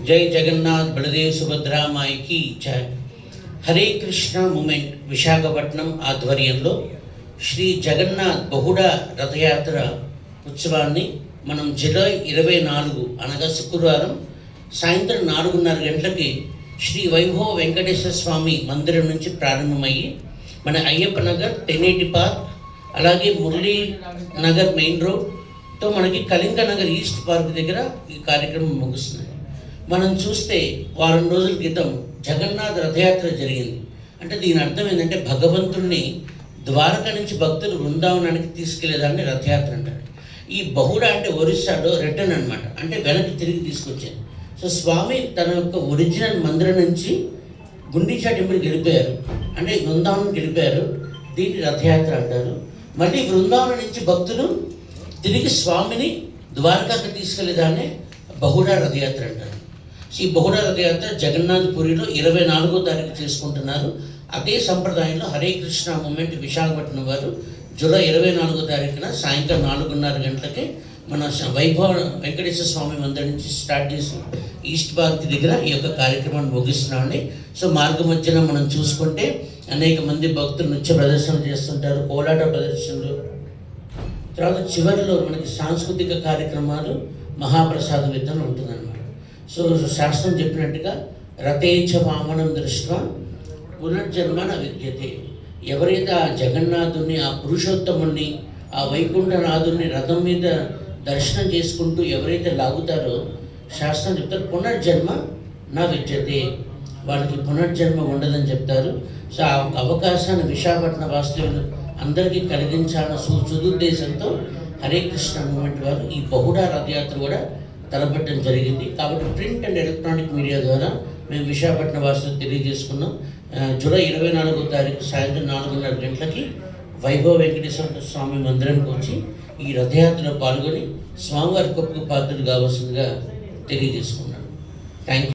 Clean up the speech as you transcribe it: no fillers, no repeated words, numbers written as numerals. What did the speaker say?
జై జగన్నాథ్ బలదేవ్ సుభద్రా మాయికి జై. హరే కృష్ణ మూమెంట్ విశాఖపట్నం ఆధ్వర్యంలో శ్రీ జగన్నాథ్ బహుళ రథయాత్ర ఉత్సవాన్ని మనం జూలై 24 అనగా శుక్రవారం సాయంత్రం 4:30 గంటలకి శ్రీ వైభవ వెంకటేశ్వర స్వామి మందిరం నుంచి ప్రారంభమయ్యి మన అయ్యప్ప నగర్ 1080 పార్క్ అలాగే మురళీ నగర్ మెయిన్ రోడ్తో మనకి కళింగ నగర్ ఈస్ట్ పార్క్ దగ్గర ఈ కార్యక్రమం ముగుస్తుంది. మనం చూస్తే వారం రోజుల క్రితం జగన్నాథ్ రథయాత్ర జరిగింది. అంటే దీని అర్థం ఏంటంటే భగవంతుణ్ణి ద్వారక నుంచి భక్తులు బృందావనానికి తీసుకెళ్లేదాన్ని రథయాత్ర అంటారు. ఈ బహుళ అంటే ఒరిస్సాలో రిటర్న్ అనమాట, అంటే వెనక్కి తిరిగి తీసుకొచ్చారు. సో స్వామి తన యొక్క ఒరిజినల్ మందిరం నుంచి గుండీచా టెంపుల్కి వెళ్ళిపోయారు, అంటే బృందావనం వెళ్ళిపోయారు. దీన్ని రథయాత్ర అంటారు. మళ్ళీ బృందావనం నుంచి భక్తులు తిరిగి స్వామిని ద్వారకాకి తీసుకెళ్లేదాన్ని బహుళ రథయాత్ర అంటారు. ఈ బహుళ రథయాత్ర జగన్నాథ్పురిలో 24వ తారీఖు చేసుకుంటున్నారు. అదే సంప్రదాయంలో హరే కృష్ణ మూమెంట్ విశాఖపట్నం వారు జూలై 24వ తారీఖున సాయంత్రం 4:30 గంటలకి మన వైభవ వెంకటేశ్వర స్వామి మందిరం నుంచి స్టార్ట్ చేసి ఈస్ట్ పార్క్ దగ్గర ఈ యొక్క కార్యక్రమాన్ని ముగిస్తున్నామండి. సో మార్గ మధ్యన మనం చూసుకుంటే అనేక మంది భక్తులు నృత్య ప్రదర్శనలు చేస్తుంటారు, కోలాట ప్రదర్శనలు, తర్వాత చివరిలో మనకి సాంస్కృతిక కార్యక్రమాలు, మహాప్రసాద విత్తనం ఉంటుందన్నమాట. సో శాస్త్రం చెప్పినట్టుగా రథేచ వామనం దృష్ట్యా పునర్జన్మ న విద్యతే. ఎవరైతే ఆ జగన్నాథుని, ఆ పురుషోత్తముని, ఆ వైకుంఠనాథుని రథం మీద దర్శనం చేసుకుంటూ ఎవరైతే లాగుతారో శాస్త్రం చెప్తారు పునర్జన్మ నా విద్యతే, వాళ్ళకి పునర్జన్మ ఉండదని చెప్తారు. సో ఆ అవకాశాన్ని విశాఖపట్నం వాస్తవులు అందరికీ కలిగించాలన్న సుదుద్దేశంతో హరే కృష్ణ మూమెంట్ వారు ఈ బహుళ రథయాత్ర కూడా తలపెట్టడం జరిగింది. కాబట్టి ప్రింట్ అండ్ ఎలక్ట్రానిక్ మీడియా ద్వారా మేము విశాఖపట్నం వాసులు తెలియజేసుకున్నాం. జూలై 24వ తారీఖు సాయంత్రం 4:30 గంటలకి వైభవ వెంకటేశ్వర స్వామి మందిరానికి వచ్చి ఈ రథయాత్రలో పాల్గొని స్వామివారి గొప్ప పాత్రలు కావాల్సిందిగా తెలియజేసుకున్నాను. Thank you.